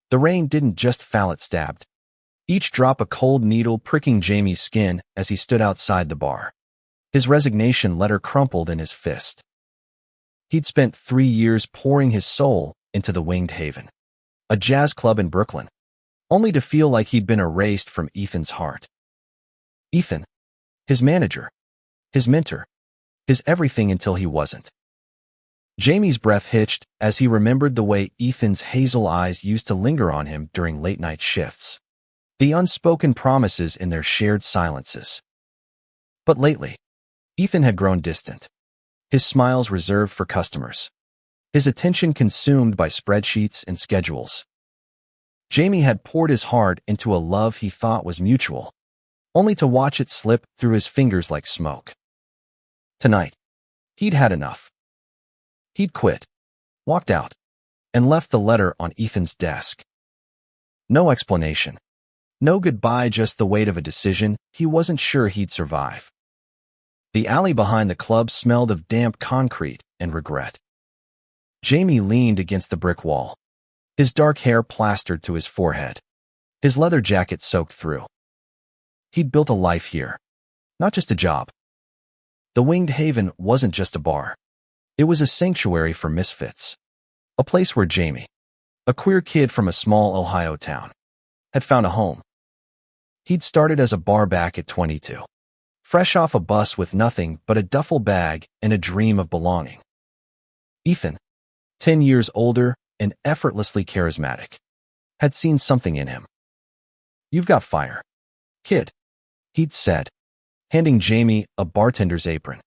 The rain didn't just foul it stabbed. Each drop a cold needle pricking Jamie's skin as he stood outside the bar. His resignation letter crumpled in his fist. He'd spent 3 years pouring his soul into the Winged Haven, a jazz club in Brooklyn, only to feel like he'd been erased from Ethan's heart. Ethan, his manager, his mentor, his everything until he wasn't. Jamie's breath hitched as he remembered the way Ethan's hazel eyes used to linger on him during late-night shifts, the unspoken promises in their shared silences. But lately, Ethan had grown distant, his smiles reserved for customers, his attention consumed by spreadsheets and schedules. Jamie had poured his heart into a love he thought was mutual, only to watch it slip through his fingers like smoke. Tonight, he'd had enough. He'd quit, walked out, and left the letter on Ethan's desk. No explanation. No goodbye, just the weight of a decision he wasn't sure he'd survive. The alley behind the club smelled of damp concrete and regret. Jamie leaned against the brick wall, his dark hair plastered to his forehead, his leather jacket soaked through. He'd built a life here, not just a job. The Winged Haven wasn't just a bar. It was a sanctuary for misfits, a place where Jamie, a queer kid from a small Ohio town, had found a home. He'd started as a bar back at 22, fresh off a bus with nothing but a duffel bag and a dream of belonging. Ethan, 10 years older and effortlessly charismatic, had seen something in him. "You've got fire, kid," he'd said, handing Jamie a bartender's apron.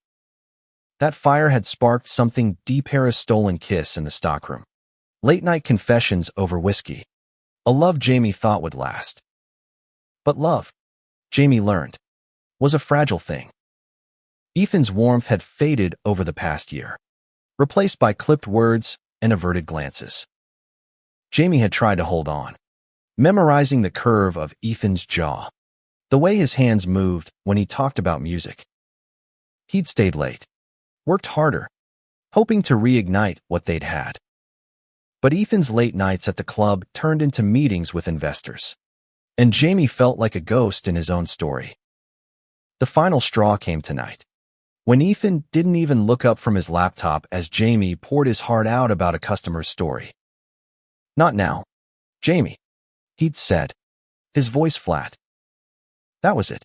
That fire had sparked something deeper, a stolen kiss in the stockroom, late-night confessions over whiskey, a love Jamie thought would last. But love, Jamie learned, was a fragile thing. Ethan's warmth had faded over the past year, replaced by clipped words and averted glances. Jamie had tried to hold on, memorizing the curve of Ethan's jaw, the way his hands moved when he talked about music. He'd stayed late, worked harder, hoping to reignite what they'd had. But Ethan's late nights at the club turned into meetings with investors, and Jamie felt like a ghost in his own story. The final straw came tonight, when Ethan didn't even look up from his laptop as Jamie poured his heart out about a customer's story. "Not now, Jamie," he'd said, his voice flat. That was it.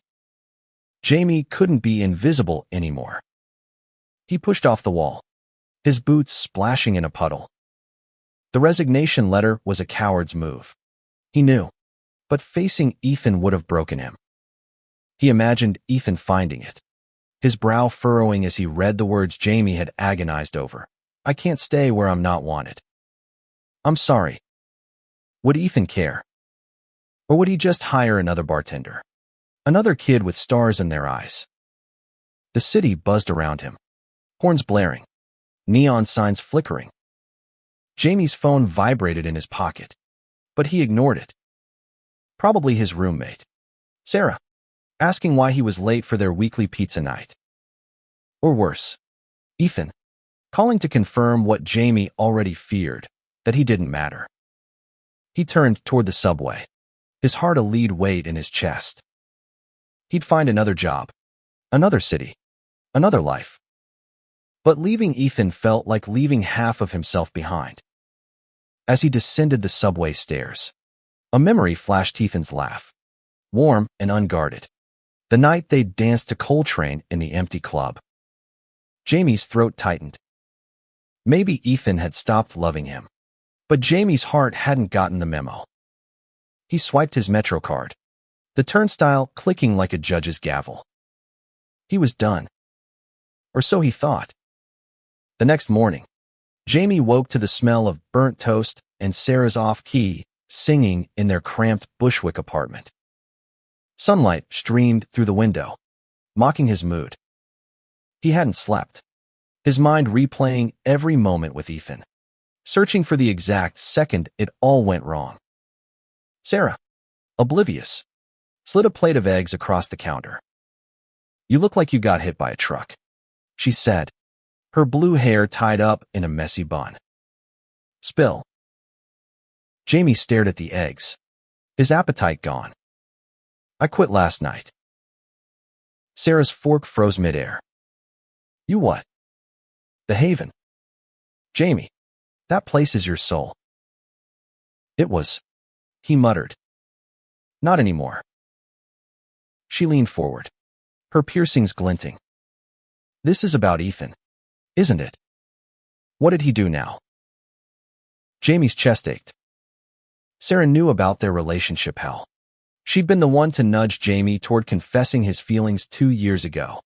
Jamie couldn't be invisible anymore. He pushed off the wall, his boots splashing in a puddle. The resignation letter was a coward's move. He knew, but facing Ethan would have broken him. He imagined Ethan finding it, his brow furrowing as he read the words Jamie had agonized over. "I can't stay where I'm not wanted. I'm sorry." Would Ethan care? Or would he just hire another bartender? Another kid with stars in their eyes? The city buzzed around him, horns blaring, neon signs flickering. Jamie's phone vibrated in his pocket, but he ignored it. Probably his roommate, Sarah, asking why he was late for their weekly pizza night. Or worse, Ethan, calling to confirm what Jamie already feared, that he didn't matter. He turned toward the subway, his heart a lead weight in his chest. He'd find another job, another city, another life. But leaving Ethan felt like leaving half of himself behind. As he descended the subway stairs, a memory flashed Ethan's laugh, warm and unguarded. The night they'd danced to Coltrane in the empty club. Jamie's throat tightened. Maybe Ethan had stopped loving him, but Jamie's heart hadn't gotten the memo. He swiped his Metro card, the turnstile clicking like a judge's gavel. He was done. Or so he thought. The next morning, Jamie woke to the smell of burnt toast and Sarah's off-key singing in their cramped Bushwick apartment. Sunlight streamed through the window, mocking his mood. He hadn't slept, his mind replaying every moment with Ethan, searching for the exact second it all went wrong. Sarah, oblivious, slid a plate of eggs across the counter. "You look like you got hit by a truck," she said, her blue hair tied up in a messy bun. "Spill." Jamie stared at the eggs, his appetite gone. I quit last night. Sarah's fork froze midair. You what? The Haven. Jamie, that place is your soul. It was, he muttered. Not anymore. She leaned forward, her piercings glinting. This is about Ethan, isn't it? What did he do now? Jamie's chest ached. Sarah knew about their relationship hell. She'd been the one to nudge Jamie toward confessing his feelings 2 years ago.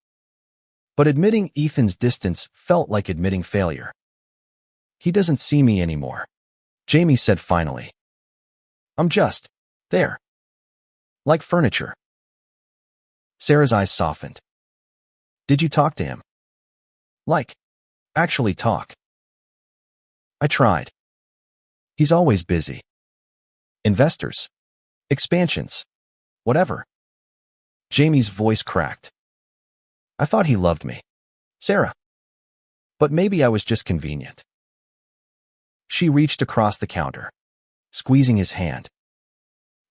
But admitting Ethan's distance felt like admitting failure. He doesn't see me anymore, Jamie said finally. I'm just there. Like furniture. Sarah's eyes softened. Did you talk to him? Like, actually talk? I tried. He's always busy. Investors. Expansions. Whatever. Jamie's voice cracked. I thought he loved me. Sarah. But maybe I was just convenient. She reached across the counter, squeezing his hand.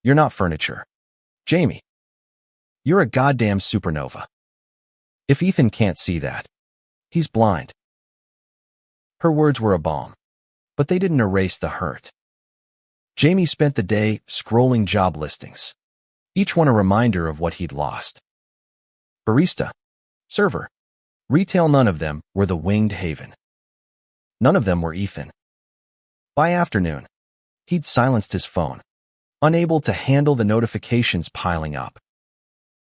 You're not furniture, Jamie. You're a goddamn supernova. If Ethan can't see that, he's blind. Her words were a balm, but they didn't erase the hurt. Jamie spent the day scrolling job listings, each one a reminder of what he'd lost. Barista, server, retail, none of them were the winged Haven. None of them were Ethan. By afternoon, he'd silenced his phone, unable to handle the notifications piling up.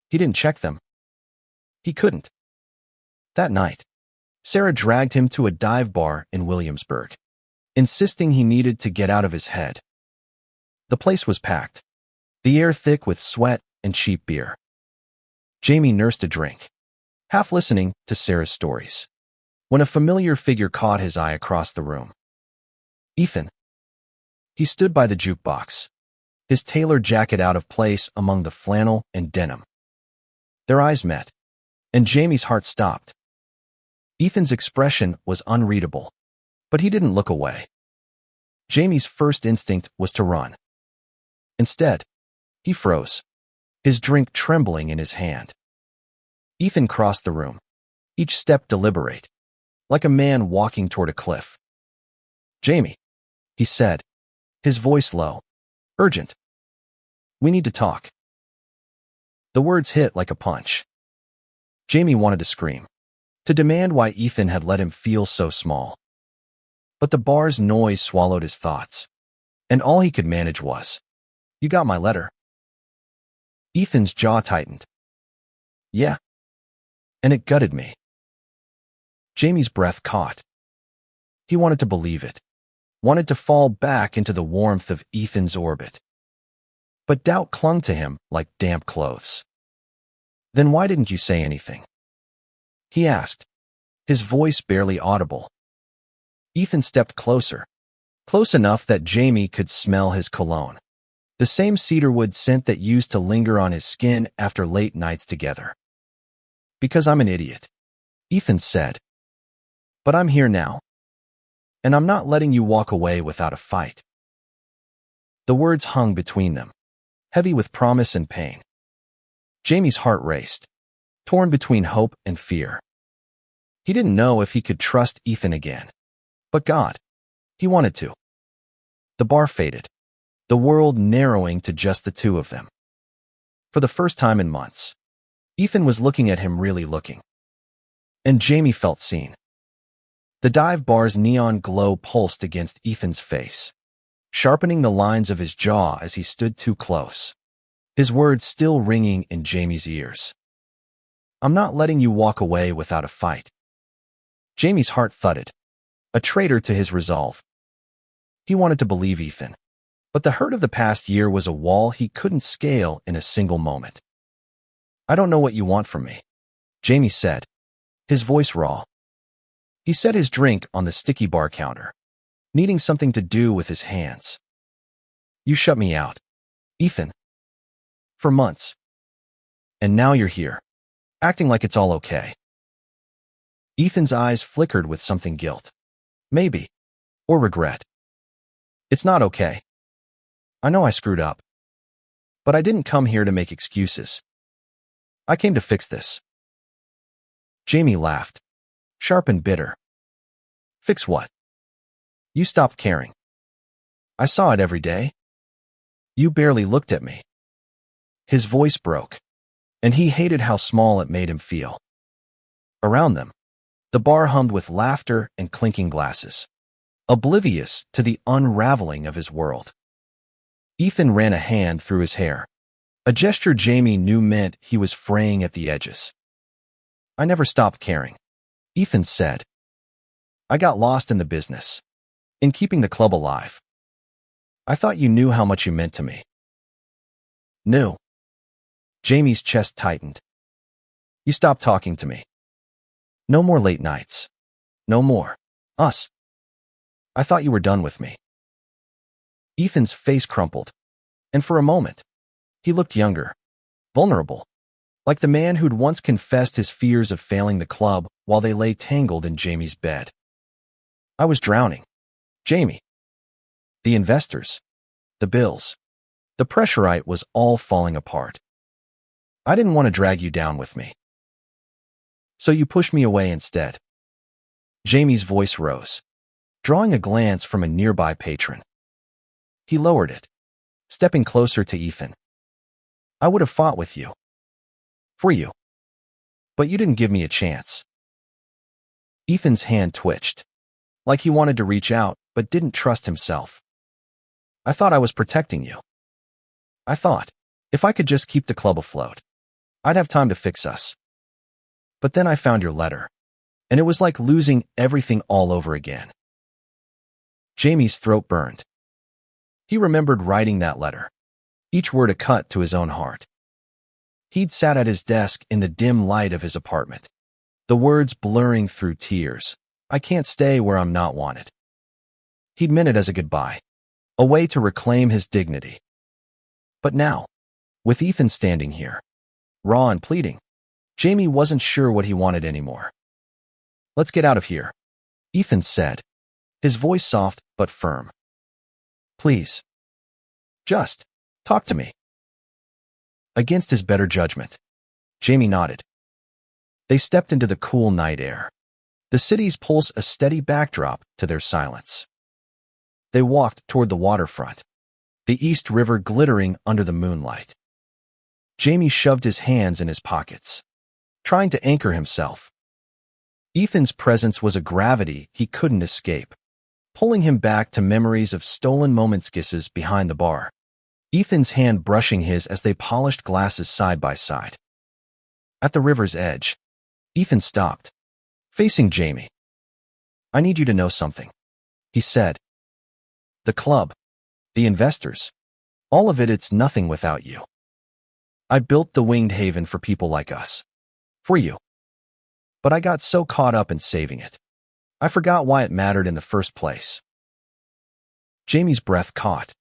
He didn't check them. He couldn't. That night, Sarah dragged him to a dive bar in Williamsburg, insisting he needed to get out of his head. The place was packed, the air thick with sweat and cheap beer. Jamie nursed a drink, half listening to Sarah's stories, when a familiar figure caught his eye across the room. Ethan. He stood by the jukebox, his tailored jacket out of place among the flannel and denim. Their eyes met, and Jamie's heart stopped. Ethan's expression was unreadable, but he didn't look away. Jamie's first instinct was to run. Instead, he froze, his drink trembling in his hand. Ethan crossed the room, each step deliberate, like a man walking toward a cliff. Jamie, he said, his voice low, urgent. We need to talk. The words hit like a punch. Jamie wanted to scream, to demand why Ethan had let him feel so small. But the bar's noise swallowed his thoughts, and all he could manage was, You got my letter. Ethan's jaw tightened. Yeah. And it gutted me. Jamie's breath caught. He wanted to believe it, wanted to fall back into the warmth of Ethan's orbit. But doubt clung to him like damp clothes. Then why didn't you say anything? He asked, his voice barely audible. Ethan stepped closer, close enough that Jamie could smell his cologne, the same cedarwood scent that used to linger on his skin after late nights together. Because I'm an idiot, Ethan said. But I'm here now. And I'm not letting you walk away without a fight. The words hung between them, heavy with promise and pain. Jamie's heart raced, torn between hope and fear. He didn't know if he could trust Ethan again. But God, he wanted to. The bar faded, the world narrowing to just the two of them. For the first time in months, Ethan was looking at him, really looking. And Jamie felt seen. The dive bar's neon glow pulsed against Ethan's face, sharpening the lines of his jaw as he stood too close, his words still ringing in Jamie's ears. I'm not letting you walk away without a fight. Jamie's heart thudded, a traitor to his resolve. He wanted to believe Ethan, but the hurt of the past year was a wall he couldn't scale in a single moment. I don't know what you want from me, Jamie said, his voice raw. He set his drink on the sticky bar counter, needing something to do with his hands. You shut me out, Ethan. For months. And now you're here, acting like it's all okay. Ethan's eyes flickered with something guilt. Maybe. Or regret. It's not okay. I know I screwed up, but I didn't come here to make excuses. I came to fix this. Jamie laughed, sharp and bitter. Fix what? You stopped caring. I saw it every day. You barely looked at me. His voice broke, and he hated how small it made him feel. Around them, the bar hummed with laughter and clinking glasses, oblivious to the unraveling of his world. Ethan ran a hand through his hair, a gesture Jamie knew meant he was fraying at the edges. I never stopped caring, Ethan said. I got lost in the business, in keeping the club alive. I thought you knew how much you meant to me. Knew. Jamie's chest tightened. You stopped talking to me. No more late nights. No more. Us. I thought you were done with me. Ethan's face crumpled, and for a moment, he looked younger, vulnerable, like the man who'd once confessed his fears of failing the club while they lay tangled in Jamie's bed. I was drowning. Jamie. The investors, the bills, the pressurite was all falling apart. I didn't want to drag you down with me. So you pushed me away instead. Jamie's voice rose, drawing a glance from a nearby patron. He lowered it, stepping closer to Ethan. I would have fought with you. For you. But you didn't give me a chance. Ethan's hand twitched, like he wanted to reach out but didn't trust himself. I thought I was protecting you. I thought, if I could just keep the club afloat, I'd have time to fix us. But then I found your letter, and it was like losing everything all over again. Jamie's throat burned. He remembered writing that letter, each word a cut to his own heart. He'd sat at his desk in the dim light of his apartment, the words blurring through tears. I can't stay where I'm not wanted. He'd meant it as a goodbye, a way to reclaim his dignity. But now, with Ethan standing here, raw and pleading, Jamie wasn't sure what he wanted anymore. Let's get out of here, Ethan said, his voice soft but firm. Please. Just talk to me. Against his better judgment, Jamie nodded. They stepped into the cool night air, the city's pulse a steady backdrop to their silence. They walked toward the waterfront, the East River glittering under the moonlight. Jamie shoved his hands in his pockets, trying to anchor himself. Ethan's presence was a gravity he couldn't escape, pulling him back to memories of stolen moments kisses behind the bar, Ethan's hand brushing his as they polished glasses side by side. At the river's edge, Ethan stopped, facing Jamie. I need you to know something, he said. The club, the investors, all of it's nothing without you. I built the winged haven for people like us. For you. But I got so caught up in saving it, I forgot why it mattered in the first place. Jamie's breath caught.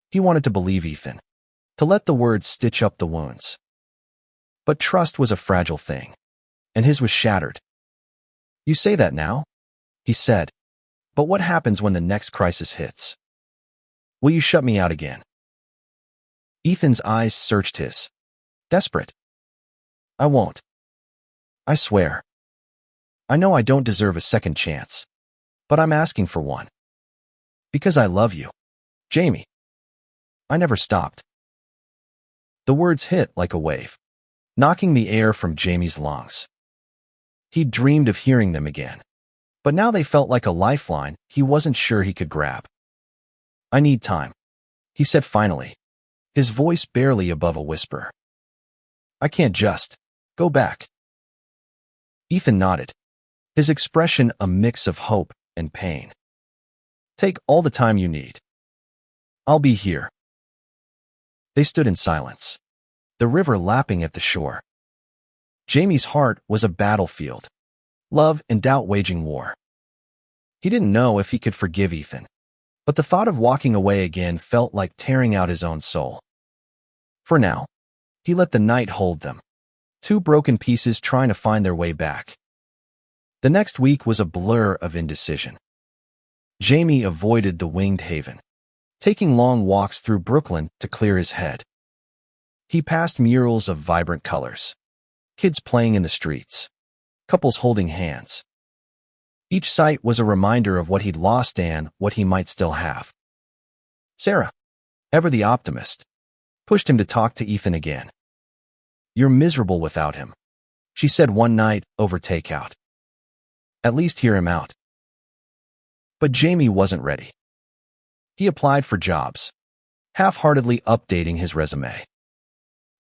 He wanted to believe Ethan, to let the words stitch up the wounds. But trust was a fragile thing, and his was shattered. You say that now, he said, but what happens when the next crisis hits? Will you shut me out again? Ethan's eyes searched his, desperate. I won't. I swear. I know I don't deserve a second chance, but I'm asking for one. Because I love you, Jamie. I never stopped. The words hit like a wave, knocking the air from Jamie's lungs. He'd dreamed of hearing them again, but now they felt like a lifeline he wasn't sure he could grab. I need time, he said finally, his voice barely above a whisper. I can't just go back. Ethan nodded, his expression a mix of hope and pain. Take all the time you need. I'll be here. They stood in silence, the river lapping at the shore. Jamie's heart was a battlefield, love and doubt waging war. He didn't know if he could forgive Ethan, but the thought of walking away again felt like tearing out his own soul. For now, he let the night hold them, two broken pieces trying to find their way back. The next week was a blur of indecision. Jamie avoided the winged haven, taking long walks through Brooklyn to clear his head. He passed murals of vibrant colors, kids playing in the streets, couples holding hands. Each sight was a reminder of what he'd lost and what he might still have. Sarah, ever the optimist, pushed him to talk to Ethan again. "You're miserable without him," she said one night over takeout. "At least hear him out." But Jamie wasn't ready. He applied for jobs, half-heartedly updating his resume.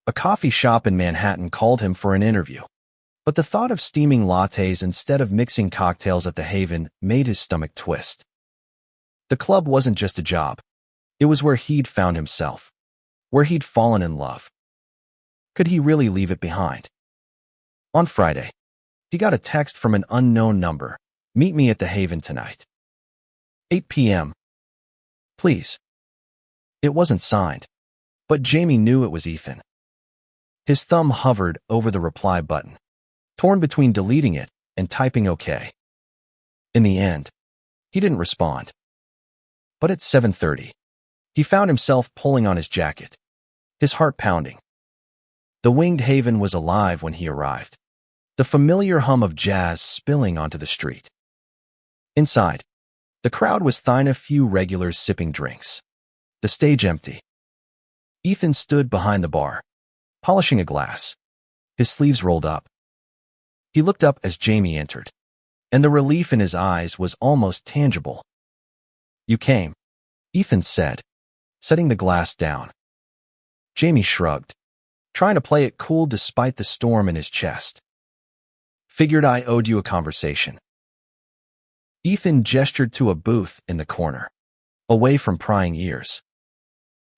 A coffee shop in Manhattan called him for an interview, but the thought of steaming lattes instead of mixing cocktails at the Haven made his stomach twist. The club wasn't just a job. It was where he'd found himself, where he'd fallen in love. Could he really leave it behind? On Friday, he got a text from an unknown number. "Meet me at the Haven tonight. 8 p.m. Please." It wasn't signed, but Jamie knew it was Ethan. His thumb hovered over the reply button, torn between deleting it and typing OK. In the end, he didn't respond. But at 7:30, he found himself pulling on his jacket, his heart pounding. The winged Haven was alive when he arrived, the familiar hum of jazz spilling onto the street. Inside, the crowd was thin, a few regulars sipping drinks. The stage empty. Ethan stood behind the bar, polishing a glass, his sleeves rolled up. He looked up as Jamie entered, and the relief in his eyes was almost tangible. "You came," Ethan said, setting the glass down. Jamie shrugged, trying to play it cool despite the storm in his chest. "Figured I owed you a conversation." Ethan gestured to a booth in the corner, away from prying ears.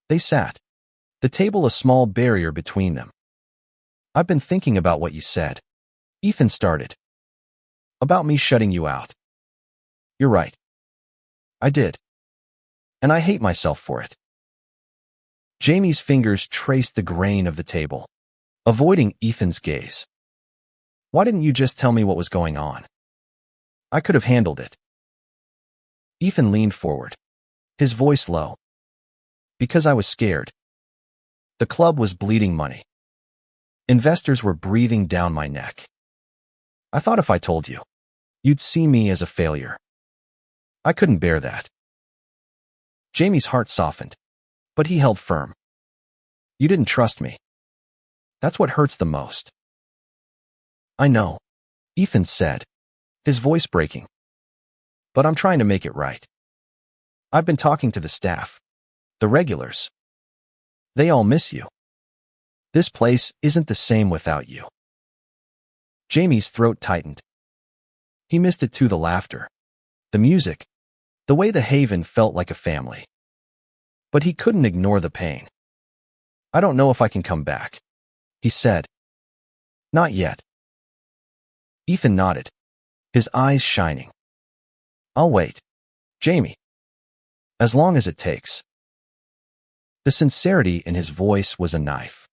They sat, the table a small barrier between them. "I've been thinking about what you said," Ethan started. "About me shutting you out." "You're right. I did. And I hate myself for it." Jamie's fingers traced the grain of the table, avoiding Ethan's gaze. "Why didn't you just tell me what was going on? I could have handled it." Ethan leaned forward, his voice low. "Because I was scared. The club was bleeding money. Investors were breathing down my neck. I thought if I told you, you'd see me as a failure. I couldn't bear that." Jamie's heart softened, but he held firm. "You didn't trust me. That's what hurts the most." "I know," Ethan said, his voice breaking. "But I'm trying to make it right. I've been talking to the staff, the regulars. They all miss you. This place isn't the same without you." Jamie's throat tightened. He missed it too, the laughter, the music, the way the Haven felt like a family. But he couldn't ignore the pain. "I don't know if I can come back," he said. "Not yet." Ethan nodded, his eyes shining. "I'll wait, Jamie. As long as it takes." The sincerity in his voice was a knife,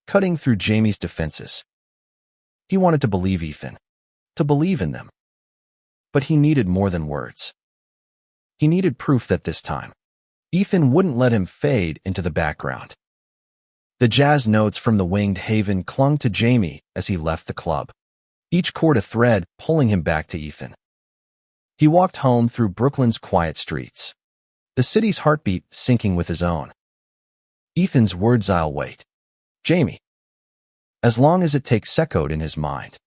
cutting through Jamie's defenses. He wanted to believe Ethan, to believe in them. But he needed more than words. He needed proof that this time, Ethan wouldn't let him fade into the background. The jazz notes from the winged Haven clung to Jamie as he left the club, each chord a thread pulling him back to Ethan. He walked home through Brooklyn's quiet streets, the city's heartbeat syncing with his own. Ethan's words, "I'll wait, Jamie," as long as it takes, echoed in his mind,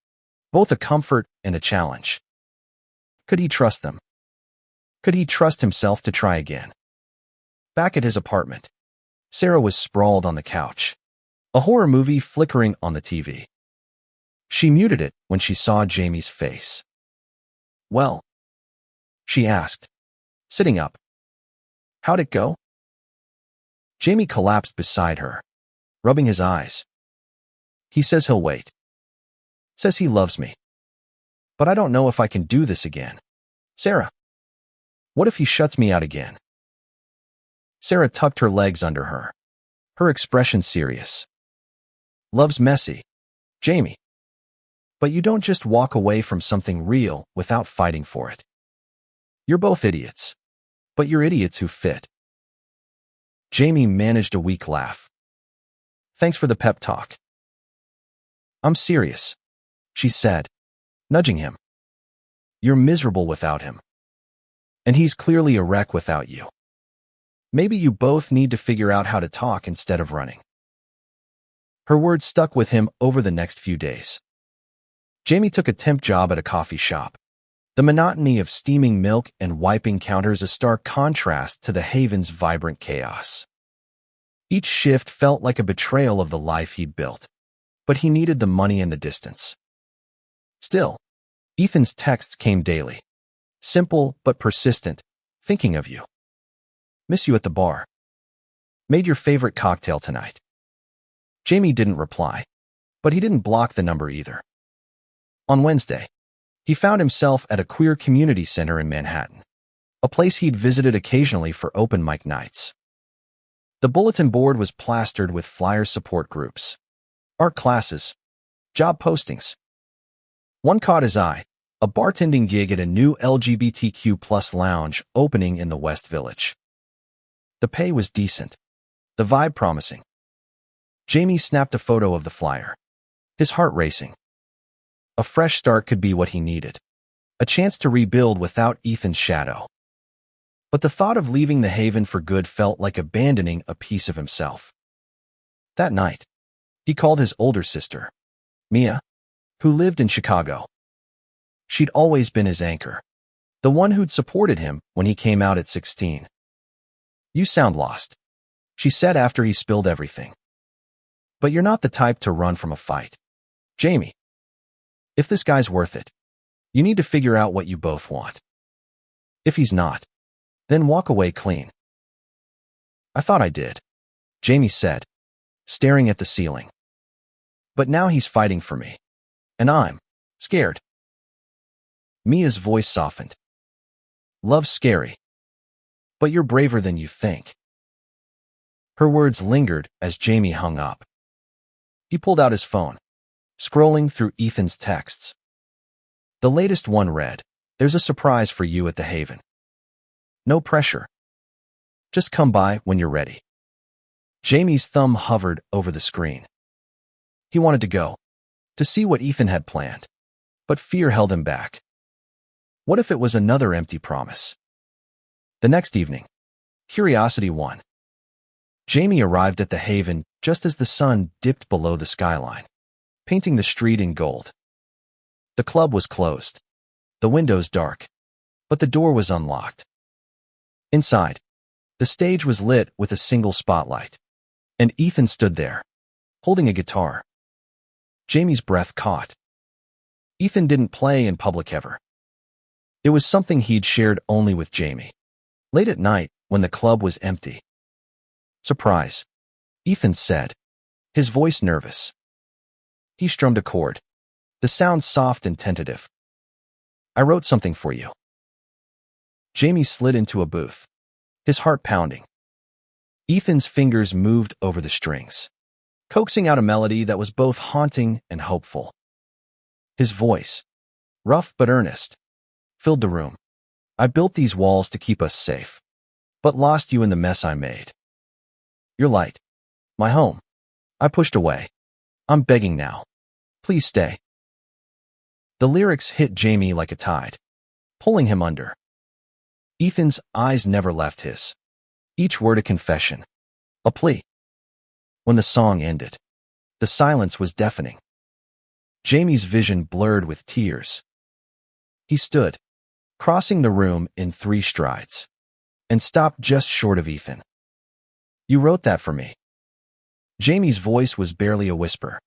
both a comfort and a challenge. Could he trust them? Could he trust himself to try again? Back at his apartment, Sarah was sprawled on the couch, a horror movie flickering on the TV. She muted it when she saw Jamie's face. "Well?" she asked, sitting up. "How'd it go?" Jamie collapsed beside her, rubbing his eyes. "He says he'll wait. Says he loves me. But I don't know if I can do this again. Sarah, what if he shuts me out again?" Sarah tucked her legs under her, her expression serious. "Love's messy, Jamie. But you don't just walk away from something real without fighting for it. You're both idiots, but you're idiots who fit." Jamie managed a weak laugh. Thanks for the pep talk. I'm serious, she said, nudging him. You're miserable without him. And he's clearly a wreck without you. Maybe you both need to figure out how to talk instead of running. Her words stuck with him over the next few days. Jamie took a temp job at a coffee shop. The monotony of steaming milk and wiping counters a stark contrast to the haven's vibrant chaos. Each shift felt like a betrayal of the life he'd built, but he needed the money and the distance. Still, Ethan's texts came daily. Simple but persistent, thinking of you. Miss you at the bar. Made your favorite cocktail tonight. Jamie didn't reply, but he didn't block the number either. On Wednesday, he found himself at a queer community center in Manhattan, a place he'd visited occasionally for open mic nights. The bulletin board was plastered with flyer support groups, art classes, job postings. One caught his eye, a bartending gig at a new LGBTQ+ lounge opening in the West Village. The pay was decent, the vibe promising. Jamie snapped a photo of the flyer, his heart racing. A fresh start could be what he needed, a chance to rebuild without Ethan's shadow. But the thought of leaving the haven for good felt like abandoning a piece of himself. That night, he called his older sister, Mia, who lived in Chicago. She'd always been his anchor, the one who'd supported him when he came out at 16. You sound lost, she said after he spilled everything. But you're not the type to run from a fight. Jamie, if this guy's worth it, you need to figure out what you both want. If he's not, then walk away clean. I thought I did, Jamie said, staring at the ceiling. But now he's fighting for me, and I'm scared. Mia's voice softened. Love's scary, but you're braver than you think. Her words lingered as Jamie hung up. He pulled out his phone, scrolling through Ethan's texts. The latest one read, "There's a surprise for you at the Haven. No pressure. Just come by when you're ready." Jamie's thumb hovered over the screen. He wanted to go, to see what Ethan had planned, but fear held him back. What if it was another empty promise? The next evening, curiosity won. Jamie arrived at the Haven just as the sun dipped below the skyline, painting the street in gold. The club was closed, the windows dark, but the door was unlocked. Inside, the stage was lit with a single spotlight, and Ethan stood there, holding a guitar. Jamie's breath caught. Ethan didn't play in public ever. It was something he'd shared only with Jamie, late at night when the club was empty. Surprise, Ethan said, his voice nervous. He strummed a chord, the sound soft and tentative. I wrote something for you. Jamie slid into a booth, his heart pounding. Ethan's fingers moved over the strings, coaxing out a melody that was both haunting and hopeful. His voice, rough but earnest, filled the room. I built these walls to keep us safe, but lost you in the mess I made. Your light, my home. I pushed away. I'm begging now. Please stay. The lyrics hit Jamie like a tide, pulling him under. Ethan's eyes never left his. Each word a confession, a plea. When the song ended, the silence was deafening. Jamie's vision blurred with tears. He stood, crossing the room in 3 strides, and stopped just short of Ethan. You wrote that for me. Jamie's voice was barely a whisper.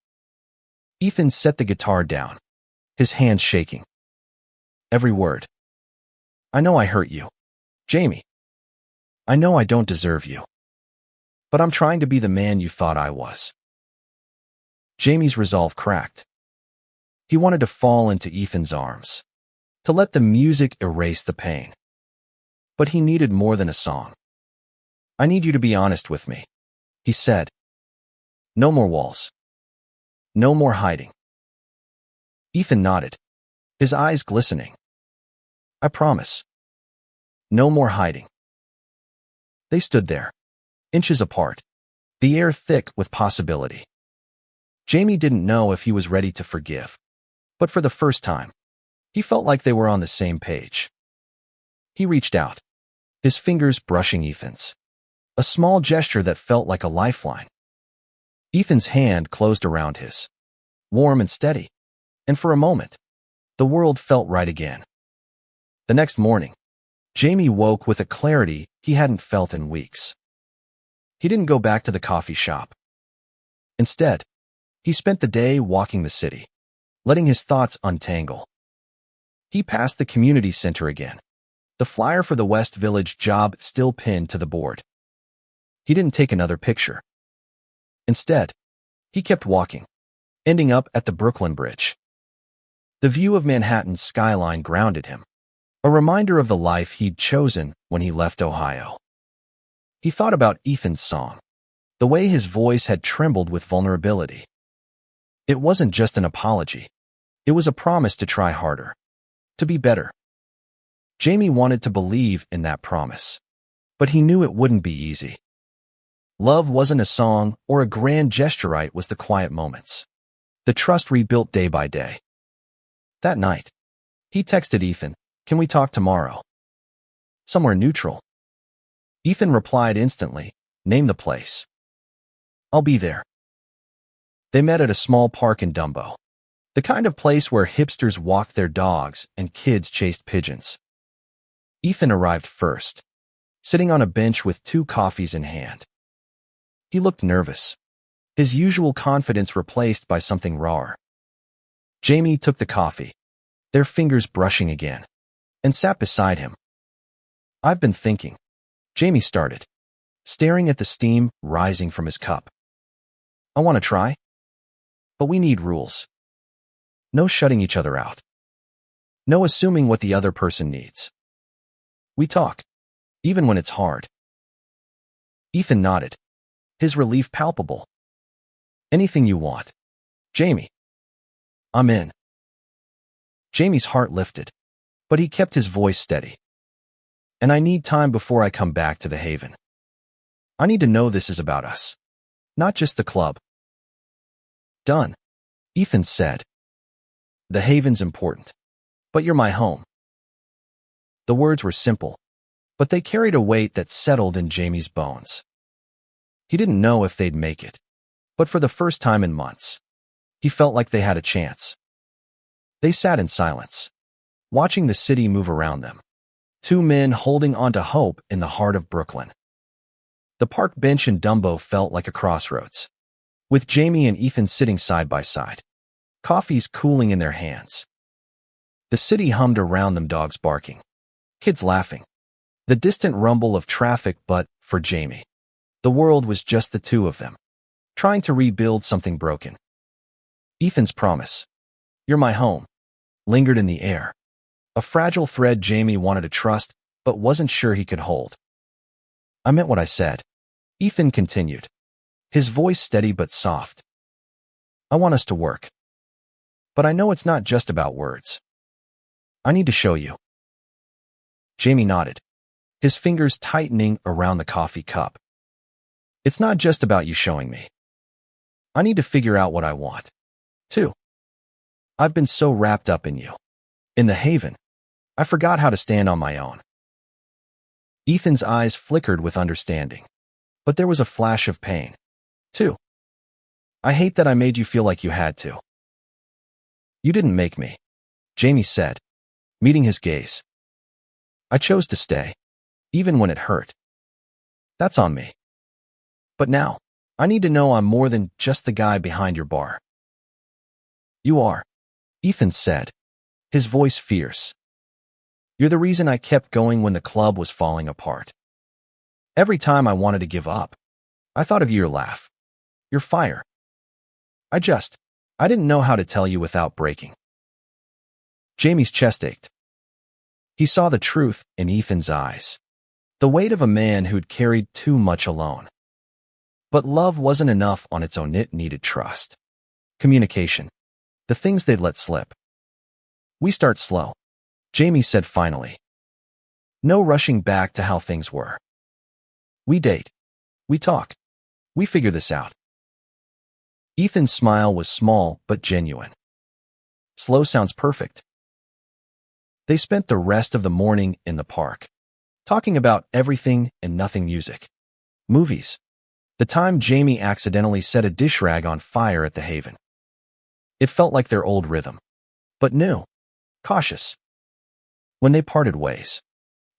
Ethan set the guitar down, his hands shaking. Every word. I know I hurt you, Jamie. I know I don't deserve you. But I'm trying to be the man you thought I was. Jamie's resolve cracked. He wanted to fall into Ethan's arms, to let the music erase the pain. But he needed more than a song. I need you to be honest with me, he said. No more walls. No more hiding. Ethan nodded, his eyes glistening. I promise. No more hiding. They stood there, inches apart, the air thick with possibility. Jamie didn't know if he was ready to forgive, but for the first time, he felt like they were on the same page. He reached out, his fingers brushing Ethan's, a small gesture that felt like a lifeline. Ethan's hand closed around his, warm and steady, and for a moment, the world felt right again. The next morning, Jamie woke with a clarity he hadn't felt in weeks. He didn't go back to the coffee shop. Instead, he spent the day walking the city, letting his thoughts untangle. He passed the community center again, the flyer for the West Village job still pinned to the board. He didn't take another picture. Instead, he kept walking, ending up at the Brooklyn Bridge. The view of Manhattan's skyline grounded him, a reminder of the life he'd chosen when he left Ohio. He thought about Ethan's song, the way his voice had trembled with vulnerability. It wasn't just an apology. It was a promise to try harder, to be better. Jamie wanted to believe in that promise, but he knew it wouldn't be easy. Love wasn't a song or a grand gesture, it was the quiet moments, the trust rebuilt day by day. That night, he texted Ethan, "Can we talk tomorrow? Somewhere neutral." Ethan replied instantly, "Name the place." "I'll be there." They met at a small park in Dumbo, the kind of place where hipsters walked their dogs and kids chased pigeons. Ethan arrived first, sitting on a bench with 2 coffees in hand. He looked nervous, his usual confidence replaced by something rawer. Jamie took the coffee, their fingers brushing again, and sat beside him. "I've been thinking," Jamie started, staring at the steam rising from his cup. "I want to try. But we need rules. No shutting each other out. No assuming what the other person needs. We talk, even when it's hard." Ethan nodded, his relief palpable. "Anything you want, Jamie. I'm in." Jamie's heart lifted, but he kept his voice steady. "And I need time before I come back to the Haven. I need to know this is about us, not just the club." "Done," Ethan said. "The Haven's important, but you're my home." The words were simple, but they carried a weight that settled in Jamie's bones. He didn't know if they'd make it, but for the first time in months, he felt like they had a chance. They sat in silence, watching the city move around them, 2 men holding on to hope in the heart of Brooklyn. The park bench in Dumbo felt like a crossroads, with Jamie and Ethan sitting side by side, coffees cooling in their hands. The city hummed around them, dogs barking, kids laughing, the distant rumble of traffic, but for Jamie, the world was just the 2 of them, trying to rebuild something broken. Ethan's promise, "You're my home," lingered in the air, a fragile thread Jamie wanted to trust but wasn't sure he could hold. "I meant what I said," Ethan continued, his voice steady but soft. "I want us to work. But I know it's not just about words. I need to show you." Jamie nodded, his fingers tightening around the coffee cup. "It's not just about you showing me. I need to figure out what I want, too. I've been so wrapped up in you, in the Haven, I forgot how to stand on my own." Ethan's eyes flickered with understanding, but there was a flash of pain, too. "I hate that I made you feel like you had to." "You didn't make me," Jamie said, meeting his gaze. "I chose to stay, even when it hurt. That's on me. But now, I need to know I'm more than just the guy behind your bar." "You are," Ethan said, his voice fierce. "You're the reason I kept going when the club was falling apart. Every time I wanted to give up, I thought of your laugh, your fire. I didn't know how to tell you without breaking." Jamie's chest ached. He saw the truth in Ethan's eyes, the weight of a man who'd carried too much alone. But love wasn't enough on its own, it needed trust, communication, the things they'd let slip. "We start slow," Jamie said finally. "No rushing back to how things were. We date, We talk. We figure this out. Ethan's smile was small but genuine. Slow sounds perfect. They spent the rest of the morning in the park, talking about everything and nothing music. Movies. The time Jamie accidentally set a dish rag on fire at the Haven. It felt like their old rhythm, but new, cautious. When they parted ways,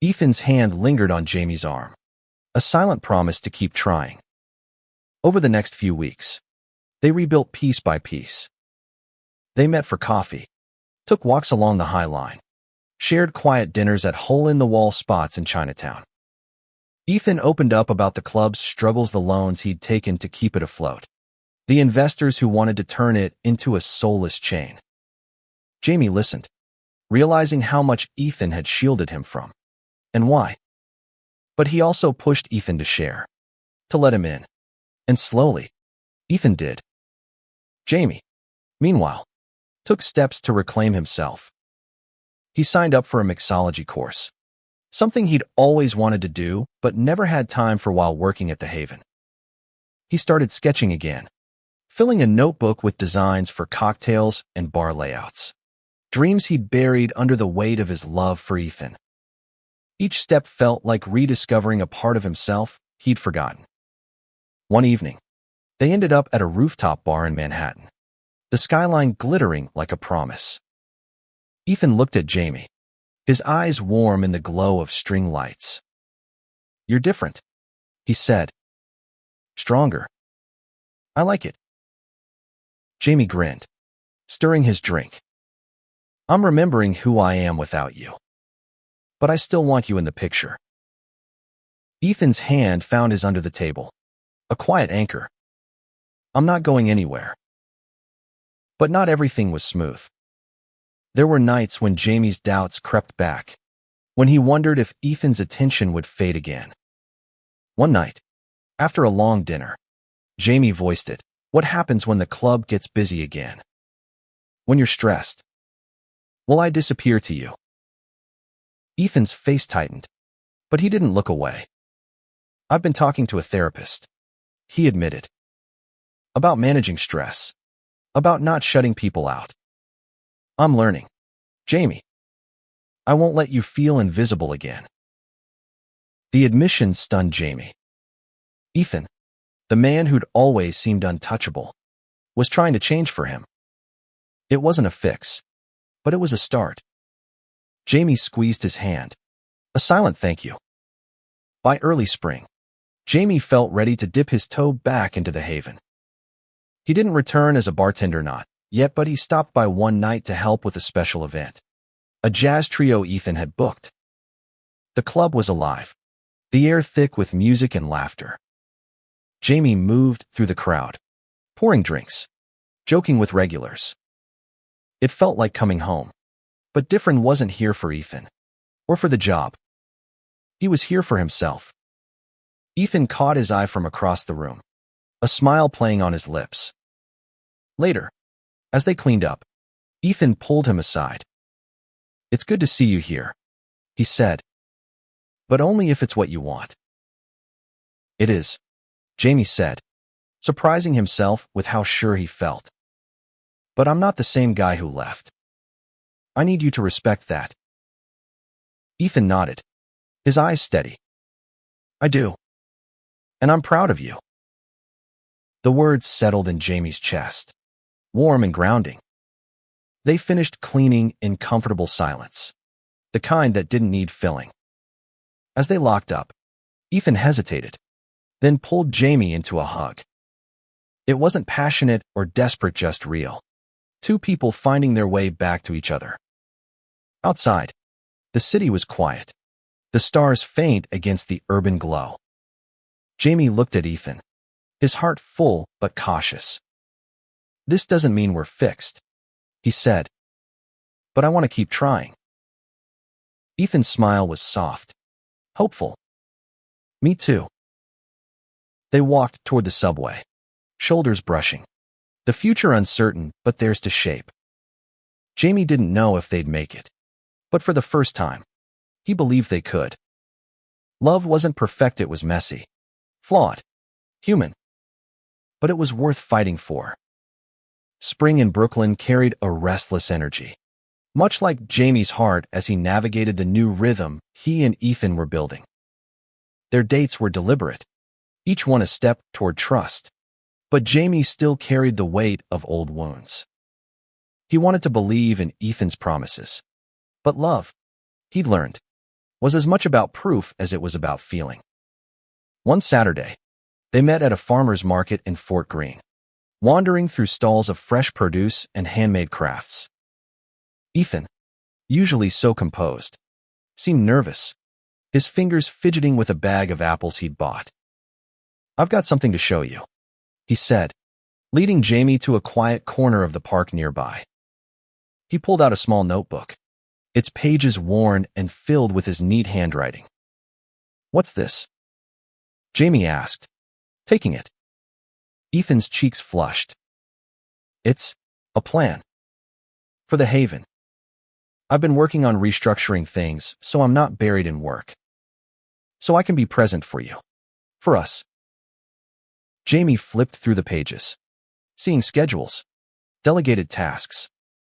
Ethan's hand lingered on Jamie's arm, a silent promise to keep trying. Over the next few weeks, they rebuilt piece by piece. They met for coffee, took walks along the High Line, shared quiet dinners at hole-in-the-wall spots in Chinatown. Ethan opened up about the club's struggles, the loans he'd taken to keep it afloat, the investors who wanted to turn it into a soulless chain. Jamie listened, realizing how much Ethan had shielded him from, and why. But he also pushed Ethan to share, to let him in. And slowly, Ethan did. Jamie, meanwhile, took steps to reclaim himself. He signed up for a mixology course, something he'd always wanted to do but never had time for while working at the Haven. He started sketching again, filling a notebook with designs for cocktails and bar layouts, dreams he'd buried under the weight of his love for Ethan. Each step felt like rediscovering a part of himself he'd forgotten. One evening, they ended up at a rooftop bar in Manhattan, the skyline glittering like a promise. Ethan looked at Jamie, his eyes warm in the glow of string lights. "You're different," he said. "Stronger. I like it." Jamie grinned, stirring his drink. "I'm remembering who I am without you. But I still want you in the picture." Ethan's hand found his under the table, a quiet anchor. "I'm not going anywhere." But not everything was smooth. There were nights when Jamie's doubts crept back, when he wondered if Ethan's attention would fade again. One night, after a long dinner, Jamie voiced it. "What happens when the club gets busy again? When you're stressed? Will I disappear to you?" Ethan's face tightened, but he didn't look away. "I've been talking to a therapist," he admitted. "About managing stress, about not shutting people out. I'm learning. Jamie, I won't let you feel invisible again." The admission stunned Jamie. Ethan, the man who'd always seemed untouchable, was trying to change for him. It wasn't a fix, but it was a start. Jamie squeezed his hand, a silent thank you. By early spring, Jamie felt ready to dip his toe back into the Haven. He didn't return as a bartender not yet, but he stopped by one night to help with a special event, a jazz trio Ethan had booked. The club was alive, the air thick with music and laughter. Jamie moved through the crowd, pouring drinks, joking with regulars. It felt like coming home, but different wasn't here for Ethan, or for the job. He was here for himself. Ethan caught his eye from across the room, a smile playing on his lips. Later, as they cleaned up, Ethan pulled him aside. "It's good to see you here," he said. "But only if it's what you want." "It is," Jamie said, surprising himself with how sure he felt. "But I'm not the same guy who left. I need you to respect that." Ethan nodded, his eyes steady. "I do. And I'm proud of you." The words settled in Jamie's chest, warm and grounding. They finished cleaning in comfortable silence, the kind that didn't need filling. As they locked up, Ethan hesitated, then pulled Jamie into a hug. It wasn't passionate or desperate, just real. Two people finding their way back to each other. Outside, the city was quiet, the stars faint against the urban glow. Jamie looked at Ethan, his heart full but cautious. "This doesn't mean we're fixed," he said. "But I want to keep trying." Ethan's smile was soft, hopeful. "Me too." They walked toward the subway, shoulders brushing. The future uncertain, but theirs to shape. Jamie didn't know if they'd make it, but for the first time, he believed they could. Love wasn't perfect, it was messy, flawed, human. But it was worth fighting for. Spring in Brooklyn carried a restless energy, much like Jamie's heart as he navigated the new rhythm he and Ethan were building. Their dates were deliberate, each one a step toward trust, but Jamie still carried the weight of old wounds. He wanted to believe in Ethan's promises, but love, he'd learned, was as much about proof as it was about feeling. One Saturday, they met at a farmer's market in Fort Greene, wandering through stalls of fresh produce and handmade crafts. Ethan, usually so composed, seemed nervous, his fingers fidgeting with a bag of apples he'd bought. "I've got something to show you," he said, leading Jamie to a quiet corner of the park nearby. He pulled out a small notebook, its pages worn and filled with his neat handwriting. "What's this?" Jamie asked, taking it. Ethan's cheeks flushed. "It's a plan. For the Haven. I've been working on restructuring things so I'm not buried in work. So I can be present for you. For us." Jamie flipped through the pages, seeing schedules, delegated tasks,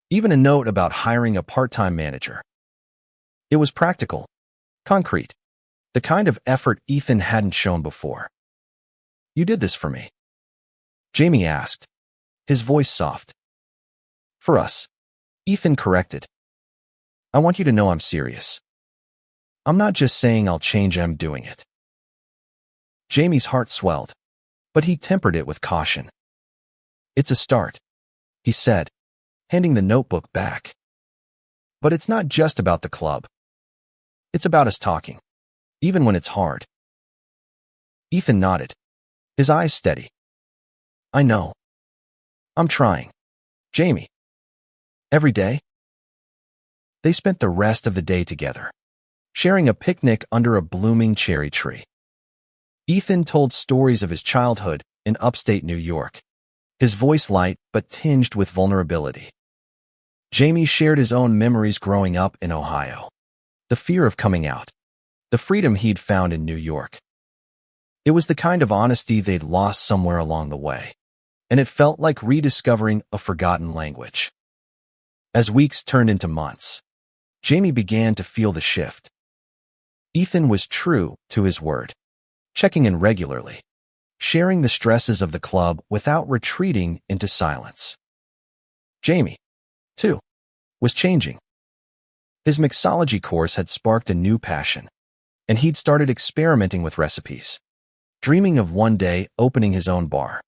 even a note about hiring a part-time manager. It was practical, concrete, the kind of effort Ethan hadn't shown before. "You did this for me?" Jamie asked, his voice soft. "For us," Ethan corrected. "I want you to know I'm serious. I'm not just saying I'll change, I'm doing it." Jamie's heart swelled, but he tempered it with caution. "It's a start," he said, handing the notebook back. "But it's not just about the club. It's about us talking, even when it's hard." Ethan nodded, his eyes steady. "I know. I'm trying. Jamie." "Every day?" They spent the rest of the day together, sharing a picnic under a blooming cherry tree. Ethan told stories of his childhood in upstate New York, his voice light but tinged with vulnerability. Jamie shared his own memories growing up in Ohio, the fear of coming out, the freedom he'd found in New York. It was the kind of honesty they'd lost somewhere along the way, and it felt like rediscovering a forgotten language. As weeks turned into months, Jamie began to feel the shift. Ethan was true to his word, checking in regularly, sharing the stresses of the club without retreating into silence. Jamie, too, was changing. His mixology course had sparked a new passion, and he'd started experimenting with recipes, dreaming of one day opening his own bar.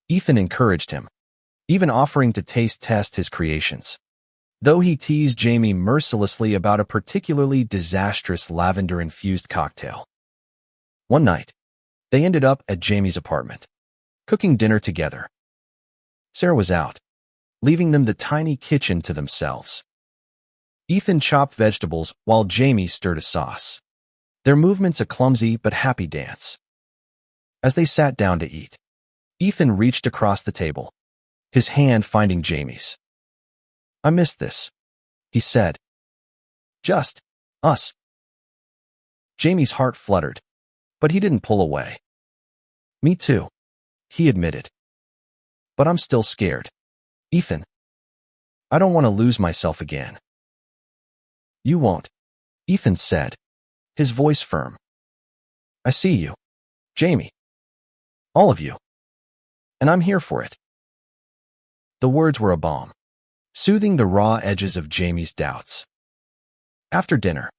Ethan encouraged him, even offering to taste test his creations, though he teased Jamie mercilessly about a particularly disastrous lavender-infused cocktail. One night, they ended up at Jamie's apartment, cooking dinner together. Sarah was out, leaving them the tiny kitchen to themselves. Ethan chopped vegetables while Jamie stirred a sauce, their movements a clumsy but happy dance. As they sat down to eat, Ethan reached across the table, his hand finding Jamie's. "I missed this," he said. "Just us." Jamie's heart fluttered, but he didn't pull away. "Me too," he admitted. "But I'm still scared. Ethan, I don't want to lose myself again." "You won't," Ethan said, his voice firm. "I see you, Jamie. All of you. And I'm here for it." The words were a balm, soothing the raw edges of Jamie's doubts. After dinner,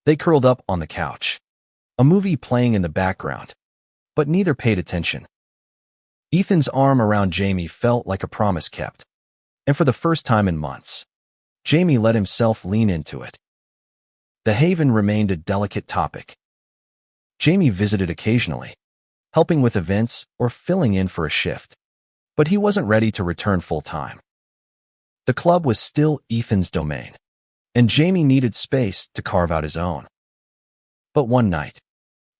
they curled up on the couch, a movie playing in the background, but neither paid attention. Ethan's arm around Jamie felt like a promise kept, and for the first time in months, Jamie let himself lean into it. The Haven remained a delicate topic. Jamie visited occasionally, helping with events or filling in for a shift, but he wasn't ready to return full-time. The club was still Ethan's domain, and Jamie needed space to carve out his own. But one night,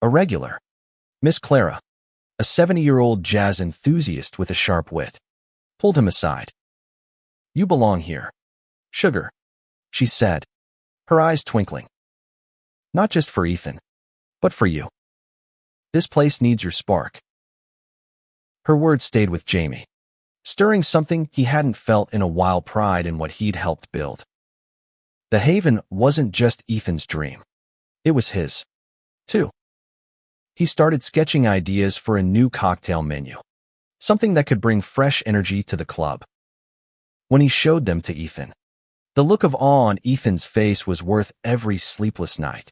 a regular, Miss Clara, a 70-year-old jazz enthusiast with a sharp wit, pulled him aside. "You belong here, sugar," she said, her eyes twinkling. "Not just for Ethan, but for you. This place needs your spark, Her words stayed with Jamie, stirring something he hadn't felt in a while: pride in what he'd helped build. The Haven wasn't just Ethan's dream. It was his, too. He started sketching ideas for a new cocktail menu, something that could bring fresh energy to the club. When he showed them to Ethan, the look of awe on Ethan's face was worth every sleepless night.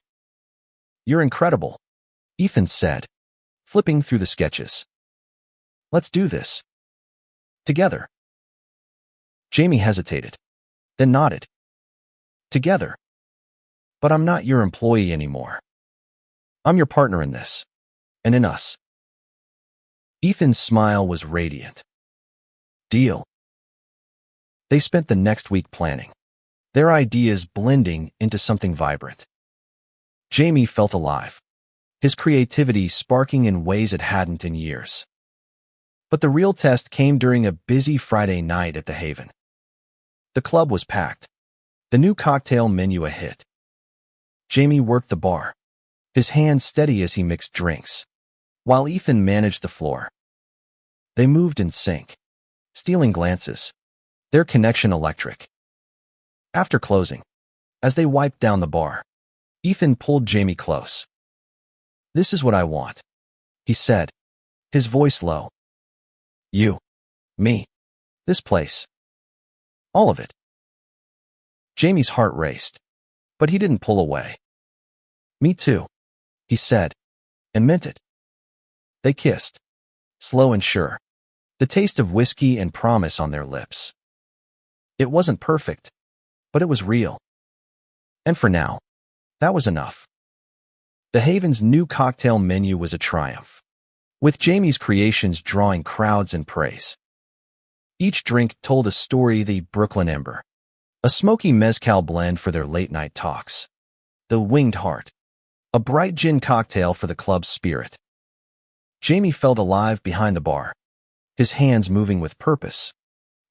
"You're incredible," Ethan said, flipping through the sketches. "Let's do this together." Jamie hesitated, then nodded. "Together? But I'm not your employee anymore. I'm your partner in this, and in us." Ethan's smile was radiant. "Deal." They spent the next week planning, their ideas blending into something vibrant. Jamie felt alive, his creativity sparking in ways it hadn't in years. But the real test came during a busy Friday night at the Haven. The club was packed, the new cocktail menu a hit. Jamie worked the bar, his hands steady as he mixed drinks, while Ethan managed the floor. They moved in sync, stealing glances, their connection electric. After closing, as they wiped down the bar, Ethan pulled Jamie close. "This is what I want," he said, his voice low. "You, me, this place. All of it." Jamie's heart raced, but he didn't pull away. "Me too," he said, and meant it. They kissed, slow and sure, the taste of whiskey and promise on their lips. It wasn't perfect, but it was real. And for now, that was enough. The Haven's new cocktail menu was a triumph, with Jamie's creations drawing crowds and praise. Each drink told a story: the Brooklyn Ember, a smoky mezcal blend for their late-night talks; the Winged Heart, a bright gin cocktail for the club's spirit. Jamie felt alive behind the bar, his hands moving with purpose,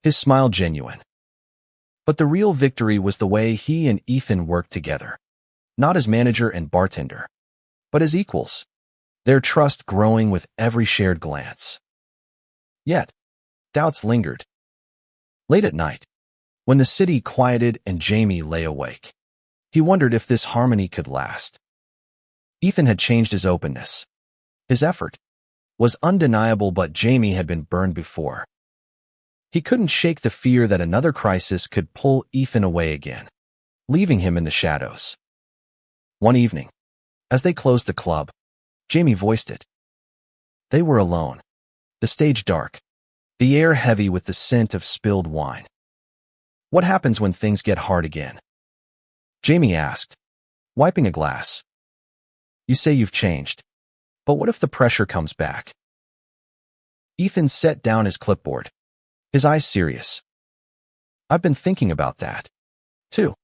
his smile genuine. But the real victory was the way he and Ethan worked together, not as manager and bartender, but as equals, their trust growing with every shared glance. Yet, doubts lingered. Late at night, when the city quieted and Jamie lay awake, he wondered if this harmony could last. Ethan had changed his openness. His effort was undeniable, but Jamie had been burned before. He couldn't shake the fear that another crisis could pull Ethan away again, leaving him in the shadows. One evening, as they closed the club, Jamie voiced it. They were alone, the stage dark, the air heavy with the scent of spilled wine. "What happens when things get hard again?" Jamie asked, wiping a glass. "You say you've changed, but what if the pressure comes back?" Ethan set down his clipboard, his eyes serious. "I've been thinking about that, too.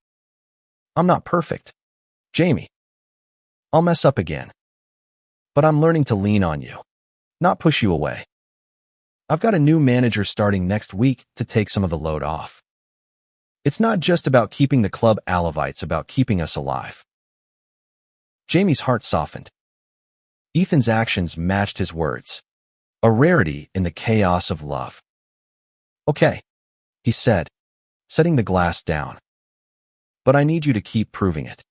I'm not perfect, Jamie. I'll mess up again. But I'm learning to lean on you, not push you away. I've got a new manager starting next week to take some of the load off. It's not just about keeping the club alive, it's about keeping us alive." Jamie's heart softened. Ethan's actions matched his words, a rarity in the chaos of love. "Okay," he said, setting the glass down. "But I need you to keep proving it."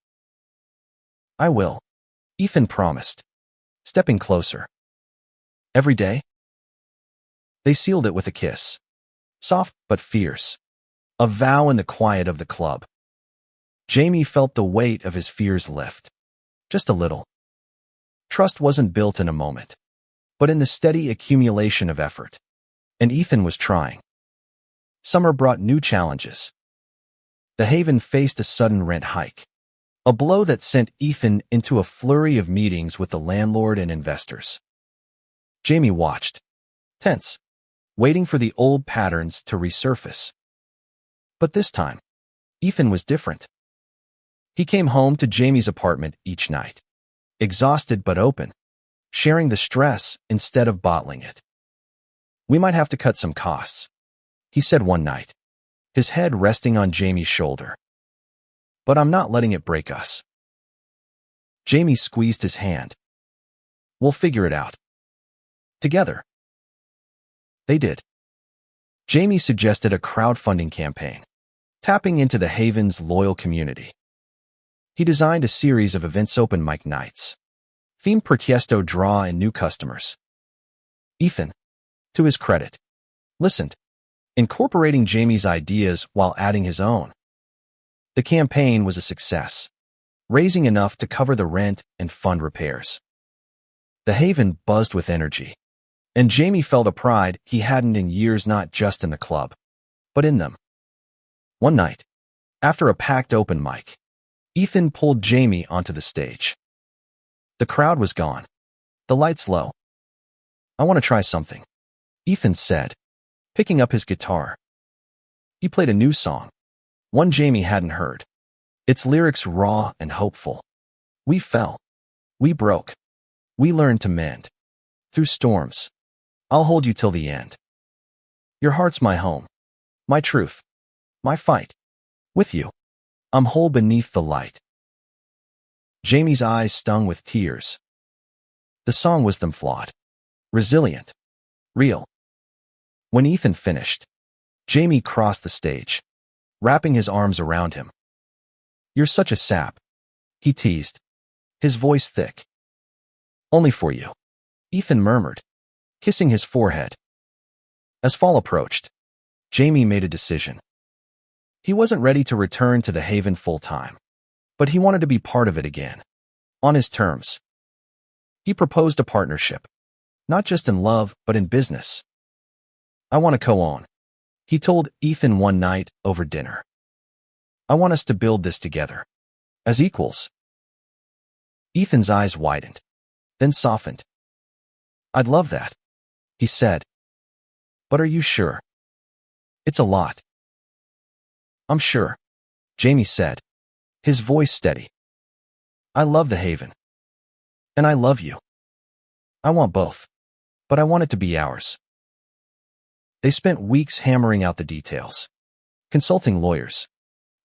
"I will," Ethan promised, stepping closer. "Every day?" They sealed it with a kiss, soft but fierce, a vow in the quiet of the club. Jamie felt the weight of his fears lift, just a little. Trust wasn't built in a moment, but in the steady accumulation of effort, and Ethan was trying. Summer brought new challenges. The Haven faced a sudden rent hike, a blow that sent Ethan into a flurry of meetings with the landlord and investors. Jamie watched, tense, waiting for the old patterns to resurface. But this time, Ethan was different. He came home to Jamie's apartment each night, exhausted but open, sharing the stress instead of bottling it. "We might have to cut some costs," he said one night, his head resting on Jamie's shoulder. "But I'm not letting it break us." Jamie squeezed his hand. "We'll figure it out. Together." They did. Jamie suggested a crowdfunding campaign, tapping into the Haven's loyal community. He designed a series of events, open mic nights, themed per tiesto draw and new customers. Ethan, to his credit, listened, incorporating Jamie's ideas while adding his own. The campaign was a success, raising enough to cover the rent and fund repairs. The Haven buzzed with energy, and Jamie felt a pride he hadn't in years, not just in the club, but in them. One night, after a packed open mic, Ethan pulled Jamie onto the stage. The crowd was gone, the lights low. "I want to try something," Ethan said, picking up his guitar. He played a new song, one Jamie hadn't heard, its lyrics raw and hopeful. "We fell. We broke. We learned to mend. Through storms. I'll hold you till the end. Your heart's my home, my truth, my fight. With you, I'm whole beneath the light." Jamie's eyes stung with tears. The song was them flawed, resilient, real. When Ethan finished, Jamie crossed the stage, wrapping his arms around him. "You're such a sap," he teased, his voice thick. "Only for you," Ethan murmured, kissing his forehead. As fall approached, Jamie made a decision. He wasn't ready to return to the Haven full-time, but he wanted to be part of it again, on his terms. He proposed a partnership, not just in love, but in business. "I want to co-own," he told Ethan one night over dinner. "I want us to build this together, as equals." Ethan's eyes widened, then softened. "I'd love that," he said. "But are you sure? It's a lot." "I'm sure," Jamie said, his voice steady. "I love the Haven. And I love you. I want both, but I want it to be ours." They spent weeks hammering out the details, consulting lawyers,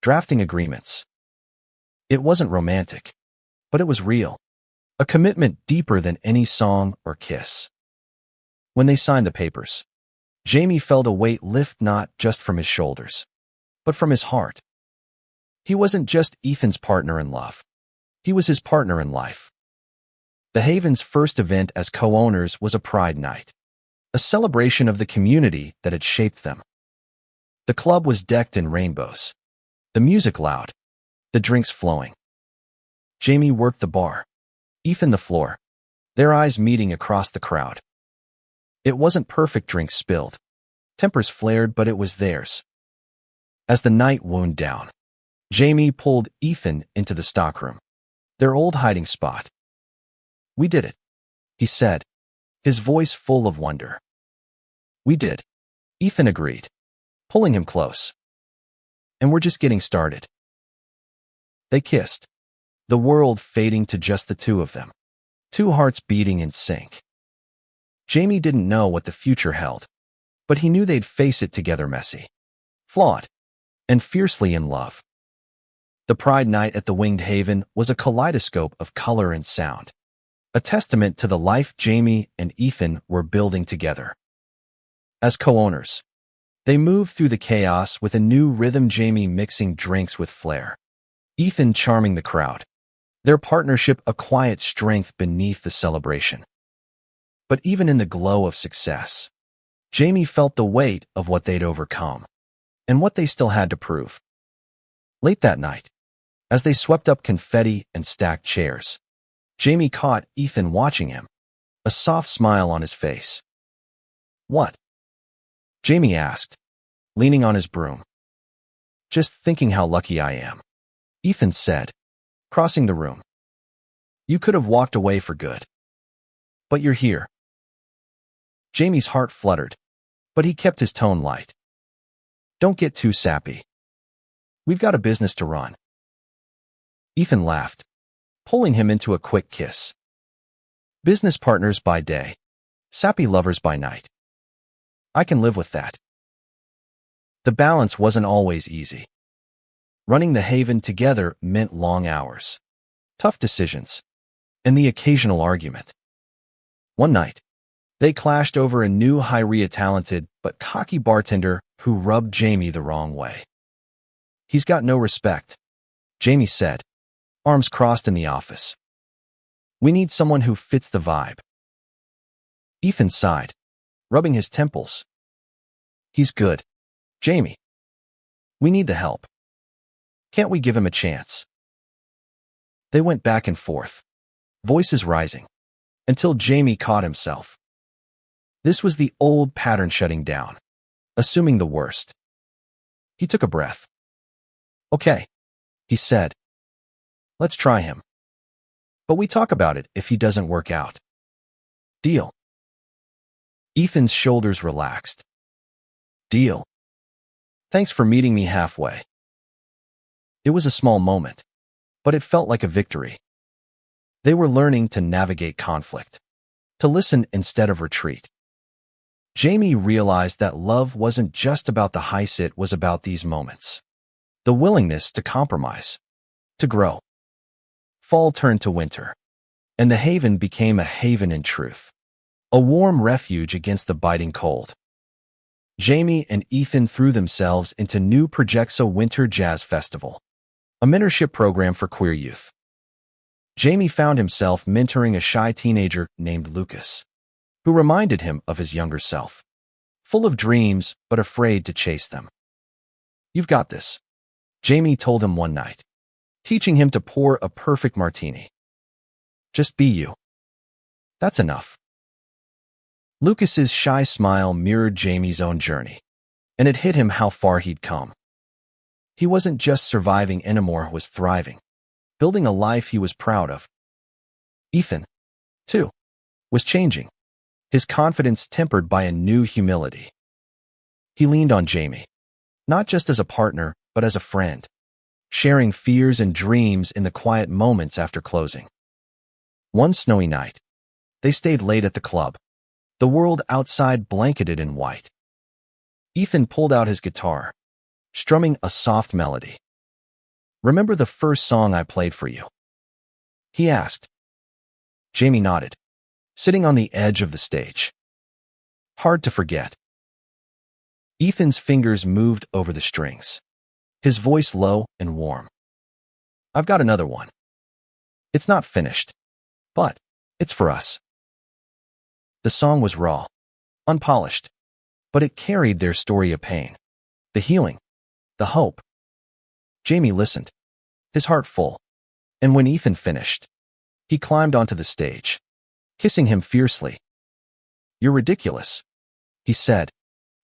drafting agreements. It wasn't romantic, but it was real, a commitment deeper than any song or kiss. When they signed the papers, Jamie felt a weight lift, not just from his shoulders, but from his heart. He wasn't just Ethan's partner in love. He was his partner in life. The Haven's first event as co-owners was a pride night, a celebration of the community that had shaped them. The club was decked in rainbows, the music loud, the drinks flowing. Jamie worked the bar, Ethan the floor, their eyes meeting across the crowd. It wasn't perfect, drinks spilled, tempers flared, but it was theirs. As the night wound down, Jamie pulled Ethan into the stockroom, their old hiding spot. "We did it," he said, his voice full of wonder. "We did," Ethan agreed, pulling him close. "And we're just getting started." They kissed, the world fading to just the two of them, two hearts beating in sync. Jamie didn't know what the future held, but he knew they'd face it together, messy, flawed, and fiercely in love. The Pride Night at the Winged Haven was a kaleidoscope of color and sound, a testament to the life Jamie and Ethan were building together. As co-owners, they moved through the chaos with a new rhythm, Jamie mixing drinks with flair, Ethan charming the crowd, their partnership a quiet strength beneath the celebration. But even in the glow of success, Jamie felt the weight of what they'd overcome and what they still had to prove. Late that night, as they swept up confetti and stacked chairs, Jamie caught Ethan watching him, a soft smile on his face. "What?" Jamie asked, leaning on his broom. "Just thinking how lucky I am," Ethan said, crossing the room. "You could have walked away for good, but you're here." Jamie's heart fluttered, but he kept his tone light. "Don't get too sappy. We've got a business to run." Ethan laughed, pulling him into a quick kiss. "Business partners by day, sappy lovers by night. I can live with that." The balance wasn't always easy. Running the Haven together meant long hours, tough decisions, and the occasional argument. One night, They clashed over a new highly-talented but cocky bartender who rubbed Jamie the wrong way. "He's got no respect," Jamie said, arms crossed in the office. "We need someone who fits the vibe." Ethan sighed, rubbing his temples. "He's good, Jamie. We need the help. Can't we give him a chance?" They went back and forth, voices rising, until Jamie caught himself. This was the old pattern shutting down, assuming the worst. He took a breath. "Okay," he said. "Let's try him. But we talk about it if he doesn't work out. Deal?" Ethan's shoulders relaxed. "Deal. Thanks for meeting me halfway." It was a small moment, but it felt like a victory. They were learning to navigate conflict, to listen instead of retreat. Jamie realized that love wasn't just about the heights, it was about these moments. The willingness to compromise, to grow. Fall turned to winter, and the haven became a haven in truth, a warm refuge against the biting cold. Jamie and Ethan threw themselves into New Projectso Winter Jazz Festival, a mentorship program for queer youth. Jamie found himself mentoring a shy teenager named Lucas, who reminded him of his younger self, full of dreams but afraid to chase them. "You've got this," Jamie told him one night, teaching him to pour a perfect martini. "Just be you. That's enough." Lucas's shy smile mirrored Jamie's own journey, and it hit him how far he'd come. He wasn't just surviving anymore, was thriving, building a life he was proud of. Ethan, too, was changing, his confidence tempered by a new humility. He leaned on Jamie, not just as a partner, but as a friend, sharing fears and dreams in the quiet moments after closing. One snowy night, they stayed late at the club, the world outside blanketed in white. Ethan pulled out his guitar, strumming a soft melody. "Remember the first song I played for you?" he asked. Jamie nodded, sitting on the edge of the stage. "Hard to forget." Ethan's fingers moved over the strings, his voice low and warm. "I've got another one. It's not finished, but it's for us." The song was raw, unpolished, but it carried their story of pain, the healing, the hope. Jamie listened, his heart full, and when Ethan finished, he climbed onto the stage, kissing him fiercely. "You're ridiculous," he said,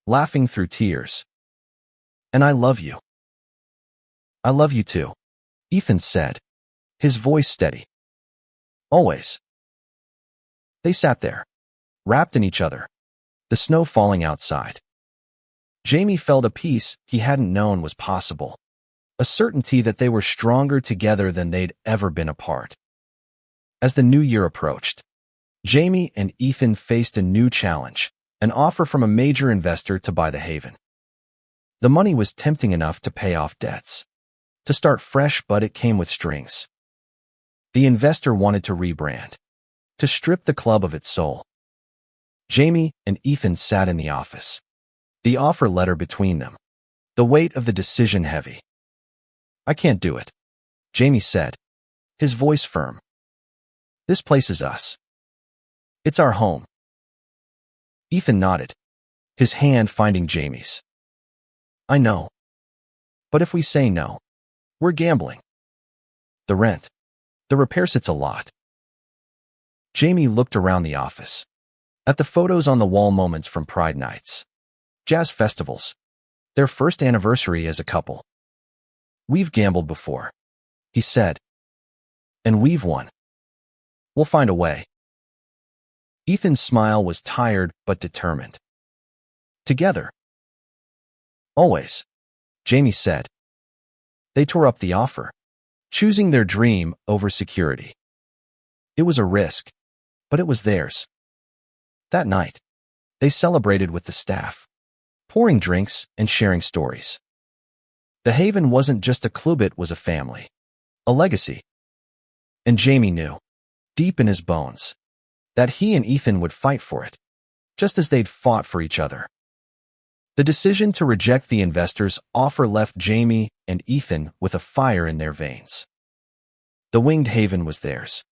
laughing through tears. "And I love you." "I love you too," Ethan said, his voice steady. "Always." They sat there, wrapped in each other, the snow falling outside. Jamie felt a peace he hadn't known was possible, a certainty that they were stronger together than they'd ever been apart. As the new year approached, Jamie and Ethan faced a new challenge, an offer from a major investor to buy the haven. The money was tempting enough to pay off debts, to start fresh, but it came with strings. The investor wanted to rebrand, to strip the club of its soul. Jamie and Ethan sat in the office, the offer letter between them, the weight of the decision heavy. "I can't do it," Jamie said, his voice firm. "This place is us. It's our home." Ethan nodded, his hand finding Jamie's. "I know. But if we say no, we're gambling. The rent, the repairs, it's a lot." Jamie looked around the office, at the photos on the wall, moments from Pride nights, jazz festivals, their first anniversary as a couple. "We've gambled before," he said, "and we've won. We'll find a way." Ethan's smile was tired but determined. "Together." "Always," Jamie said. They tore up the offer, choosing their dream over security. It was a risk, but it was theirs. That night, they celebrated with the staff, pouring drinks and sharing stories. The haven wasn't just a club, it was a family, a legacy. And Jamie knew, deep in his bones, that he and Ethan would fight for it, just as they'd fought for each other. The decision to reject the investor's offer left Jamie and Ethan with a fire in their veins. The winged haven was theirs,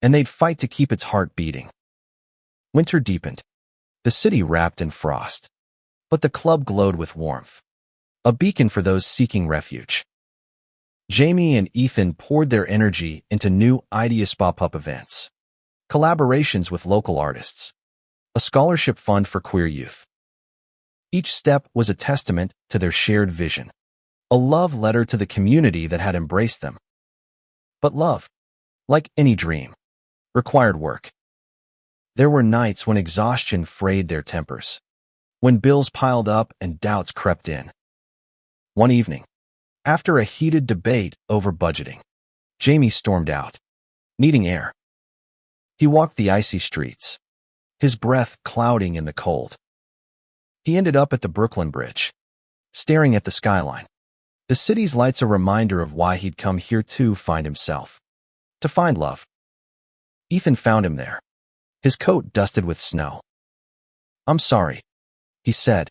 and they'd fight to keep its heart beating. Winter deepened, the city wrapped in frost, but the club glowed with warmth, a beacon for those seeking refuge. Jamie and Ethan poured their energy into new ideas pop-up events, collaborations with local artists, a scholarship fund for queer youth. Each step was a testament to their shared vision, a love letter to the community that had embraced them. But love, like any dream, required work. There were nights when exhaustion frayed their tempers, when bills piled up and doubts crept in. One evening, after a heated debate over budgeting, Jamie stormed out, needing air. He walked the icy streets, his breath clouding in the cold. He ended up at the Brooklyn Bridge, staring at the skyline. The city's lights a reminder of why he'd come here to find himself, to find love. Ethan found him there, his coat dusted with snow. "I'm sorry," he said,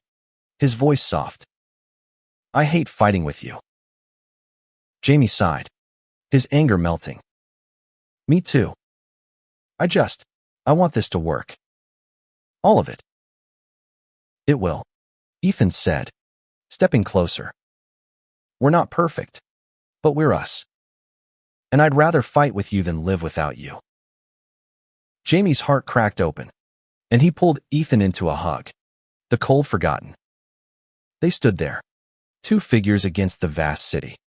his voice soft. "I hate fighting with you." Jamie sighed, his anger melting. "Me too. I want this to work. All of it." "It will," Ethan said, stepping closer. "We're not perfect, but we're us. And I'd rather fight with you than live without you." Jamie's heart cracked open, and he pulled Ethan into a hug, the cold forgotten. They stood there, two figures against the vast city,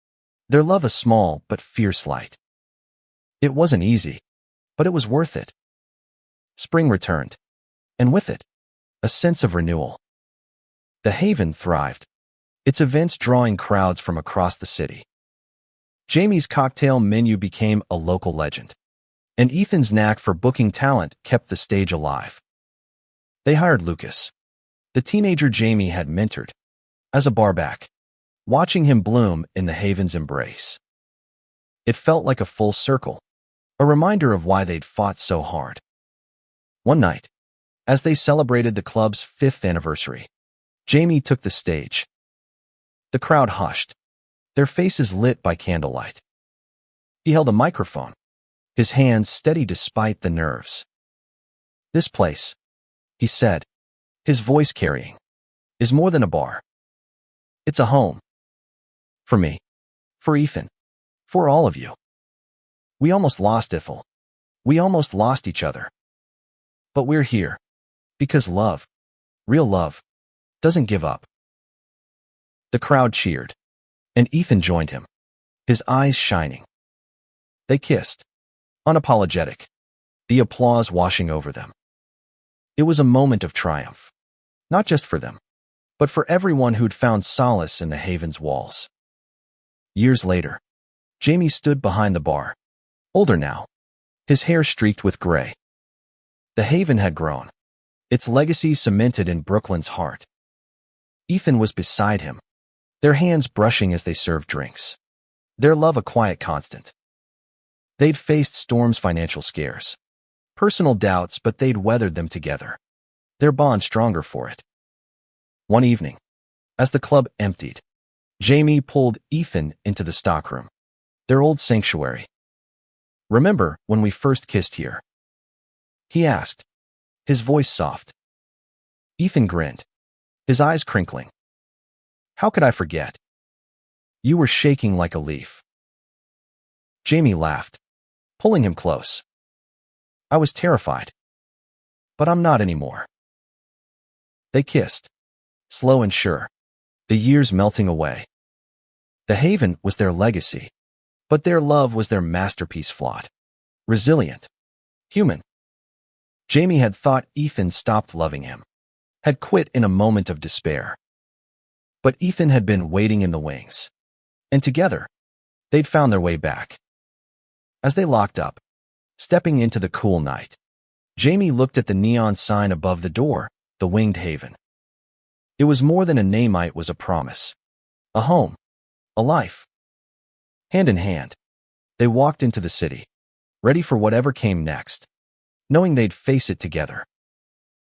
their love a small but fierce light. It wasn't easy, but it was worth it. Spring returned, and with it, a sense of renewal. The haven thrived, its events drawing crowds from across the city. Jamie's cocktail menu became a local legend, and Ethan's knack for booking talent kept the stage alive. They hired Lucas, the teenager Jamie had mentored, as a barback, watching him bloom in the haven's embrace. It felt like a full circle, a reminder of why they'd fought so hard. One night, as they celebrated the club's 5th anniversary, Jamie took the stage. The crowd hushed, their faces lit by candlelight. He held a microphone, his hands steady despite the nerves. "This place," he said, his voice carrying, "is more than a bar. It's a home. For me, for Ethan, for all of you. We almost lost Ethel. We almost lost each other. But we're here, because love, real love, doesn't give up." The crowd cheered, and Ethan joined him, his eyes shining. They kissed, unapologetic, the applause washing over them. It was a moment of triumph, not just for them, but for everyone who'd found solace in the haven's walls. Years later, Jamie stood behind the bar, older now, his hair streaked with gray. The haven had grown, its legacy cemented in Brooklyn's heart. Ethan was beside him, their hands brushing as they served drinks, their love a quiet constant. They'd faced storms, financial scares, personal doubts, but they'd weathered them together, their bond stronger for it. One evening, as the club emptied, Jamie pulled Ethan into the stockroom, their old sanctuary. "Remember when we first kissed here?" he asked, his voice soft. Ethan grinned, his eyes crinkling. "How could I forget? You were shaking like a leaf." Jamie laughed, pulling him close. "I was terrified. But I'm not anymore." They kissed, slow and sure, the years melting away. The haven was their legacy, but their love was their masterpiece, flawed, resilient, human. Jamie had thought Ethan stopped loving him, had quit in a moment of despair. But Ethan had been waiting in the wings, and together, they'd found their way back. As they locked up, stepping into the cool night, Jamie looked at the neon sign above the door, the Winged Haven. It was more than a name, it was a promise. A home, a life. Hand in hand, they walked into the city, ready for whatever came next, knowing they'd face it together.